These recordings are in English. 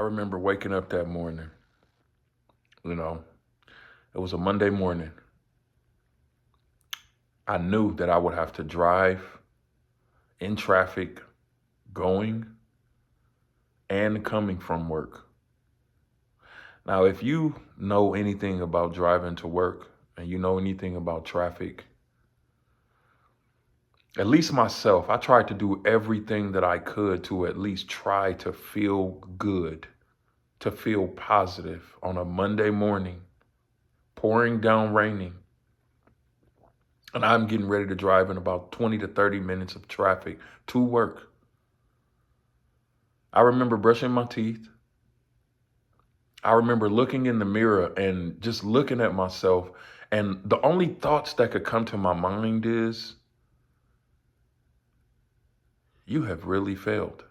I remember waking up that morning, you know, it was a Monday morning. I knew that I would have to drive in traffic going and coming from work. Now, if you know anything about driving to work and you know anything about traffic, at least myself, I tried to do everything that I could to at least try to feel good, to feel positive on a Monday morning, pouring down raining. And I'm getting ready to drive in about 20 to 30 minutes of traffic to work. I remember brushing my teeth. I remember looking in the mirror and just looking at myself. And the only thoughts that could come to my mind is, you have really failed.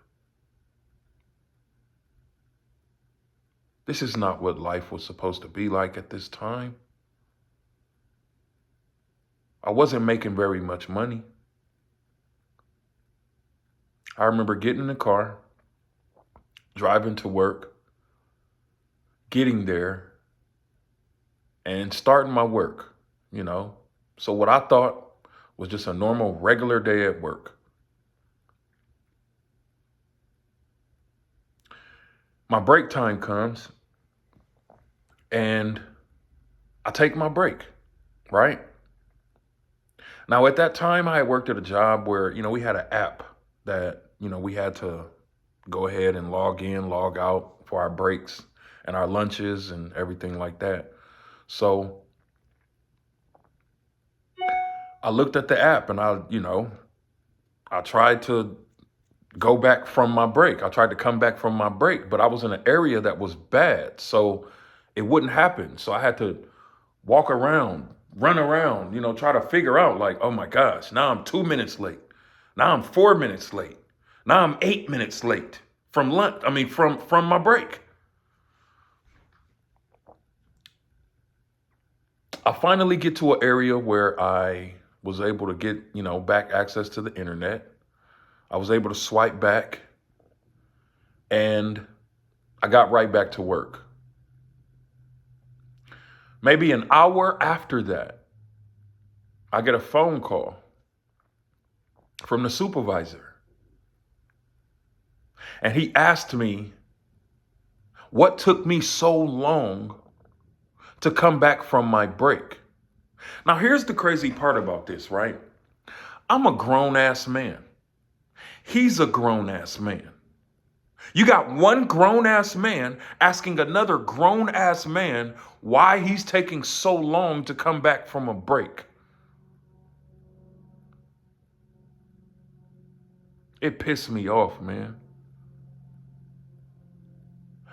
This is not what life was supposed to be like at this time. I wasn't making very much money. I remember getting in the car, driving to work, getting there, and starting my work, you know. So what I thought was just a normal, regular day at work. My break time comes and I take my break, right? Now, at that time, I had worked at a job where, we had an app that, we had to go ahead and log in, log out for our breaks and our lunches and everything like that. So I looked at the app and I tried to go back from my break. I tried to come back from my break, but I was in an area that was bad. So it wouldn't happen. So I had to walk around, run around, try to figure out like, oh my gosh, now I'm 2 minutes late. Now I'm 4 minutes late. Now I'm 8 minutes late from lunch. From my break. I finally get to an area where I was able to get, back access to the internet. I was able to swipe back and I got right back to work. Maybe an hour after that, I get a phone call from the supervisor. And he asked me, what took me so long to come back from my break? Now, here's the crazy part about this, right? I'm a grown ass man. He's a grown ass man. You got one grown ass man asking another grown ass man why he's taking so long to come back from a break. It pissed me off, man.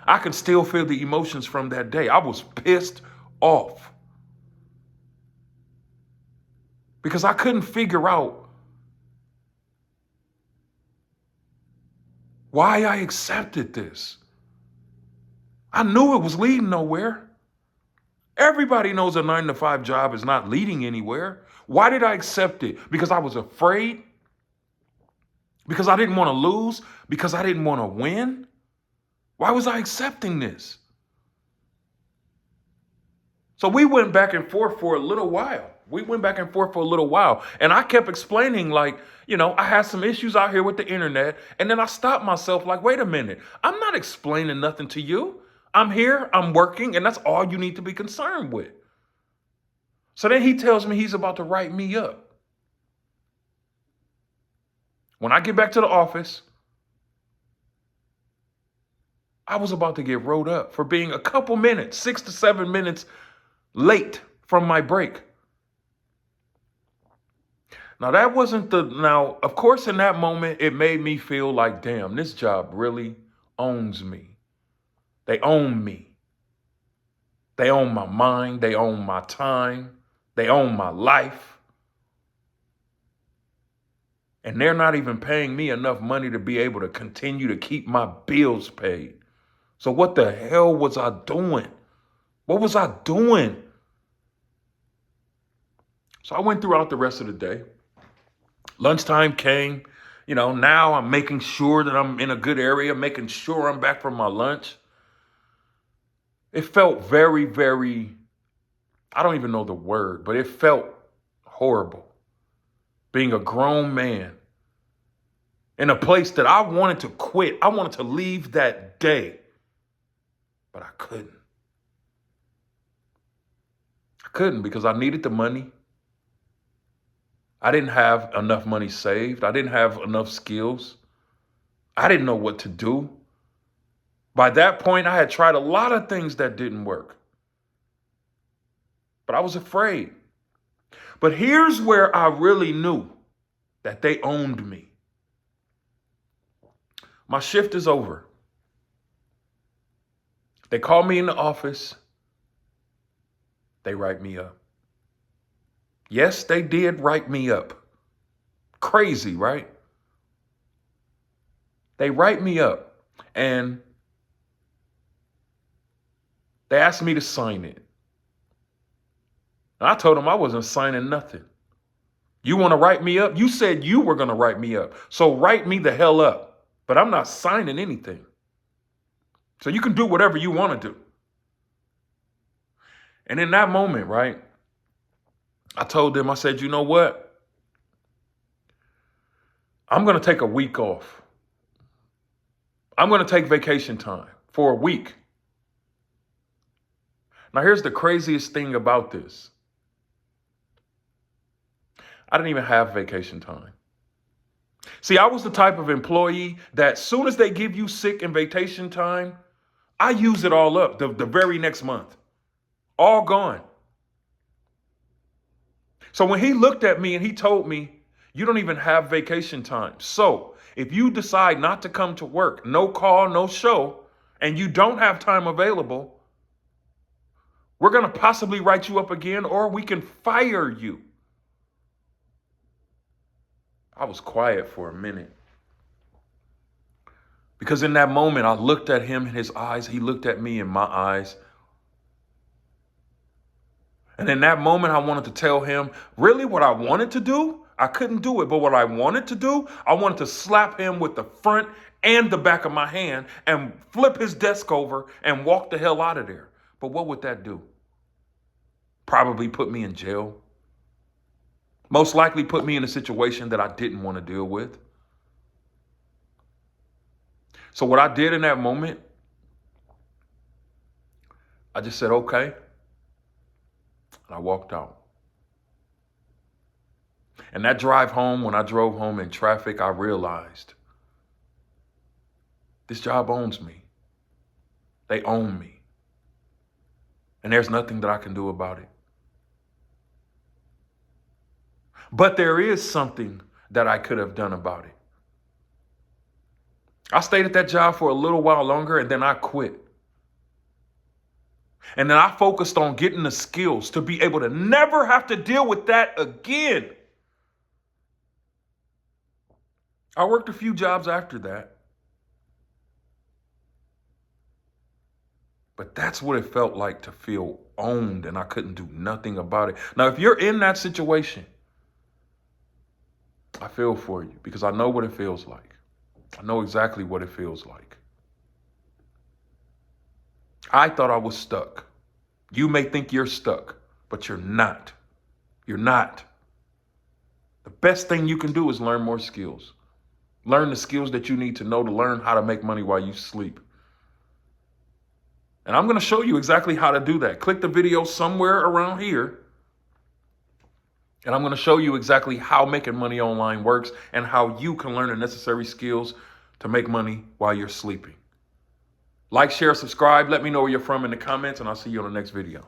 I can still feel the emotions from that day. I was pissed off because I couldn't figure out why I accepted this. I knew it was leading nowhere. Everybody knows a 9-to-5 job is not leading anywhere. Why did I accept it? Because I was afraid? Because I didn't want to lose? Because I didn't want to win? Why was I accepting this? So we went back and forth for a little while. And I kept explaining like, I had some issues out here with the internet. And then I stopped myself like, wait a minute. I'm not explaining nothing to you. I'm here, I'm working, and that's all you need to be concerned with. So then he tells me he's about to write me up. When I get back to the office, I was about to get wrote up for being a couple minutes, 6 to 7 minutes late from my break. Now, of course, in that moment, it made me feel like, damn, this job really owns me. They own me. They own my mind. They own my time. They own my life. And they're not even paying me enough money to be able to continue to keep my bills paid. So what the hell was I doing? What was I doing? So I went throughout the rest of the day. Lunchtime came, now I'm making sure that I'm in a good area, making sure I'm back from my lunch. It felt very, very, I don't even know the word, but it felt horrible being a grown man in a place that I wanted to quit. I wanted to leave that day, but I couldn't. I couldn't because I needed the money. I didn't have enough money saved. I didn't have enough skills. I didn't know what to do. By that point, I had tried a lot of things that didn't work, but I was afraid. But here's where I really knew that they owned me. My shift is over. They call me in the office. They write me up. Yes, they did write me up. Crazy, right? They write me up and they asked me to sign it. And I told them I wasn't signing nothing. You want to write me up? You said you were going to write me up. So write me the hell up. But I'm not signing anything. So you can do whatever you want to do. And in that moment, right, I told them, I said, you know what? I'm going to take a week off. I'm going to take vacation time for a week. Now, here's the craziest thing about this. I didn't even have vacation time. See, I was the type of employee that as soon as they give you sick and vacation time, I use it all up the very next month. All gone. So when he looked at me and he told me, you don't even have vacation time. So if you decide not to come to work, no call, no show, and you don't have time available, we're going to possibly write you up again or we can fire you. I was quiet for a minute. Because in that moment, I looked at him in his eyes. He looked at me in my eyes. And in that moment, I wanted to tell him really what I wanted to do. I couldn't do it. But what I wanted to do, I wanted to slap him with the front and the back of my hand and flip his desk over and walk the hell out of there. But what would that do? Probably put me in jail. Most likely put me in a situation that I didn't want to deal with. So what I did in that moment, I just said, okay. And I walked out. And that drive home, when I drove home in traffic, I realized this job owns me. They own me. And there's nothing that I can do about it. But there is something that I could have done about it. I stayed at that job for a little while longer and then I quit. And then I focused on getting the skills to be able to never have to deal with that again. I worked a few jobs after that. But that's what it felt like to feel owned and I couldn't do nothing about it. Now, if you're in that situation, I feel for you because I know what it feels like. I know exactly what it feels like. I thought I was stuck. You may think you're stuck, but you're not. You're not. The best thing you can do is learn more skills. Learn the skills that you need to know to learn how to make money while you sleep. And I'm going to show you exactly how to do that. Click the video somewhere around here. And I'm going to show you exactly how making money online works and how you can learn the necessary skills to make money while you're sleeping. Like, share, subscribe. Let me know where you're from in the comments, and I'll see you on the next video.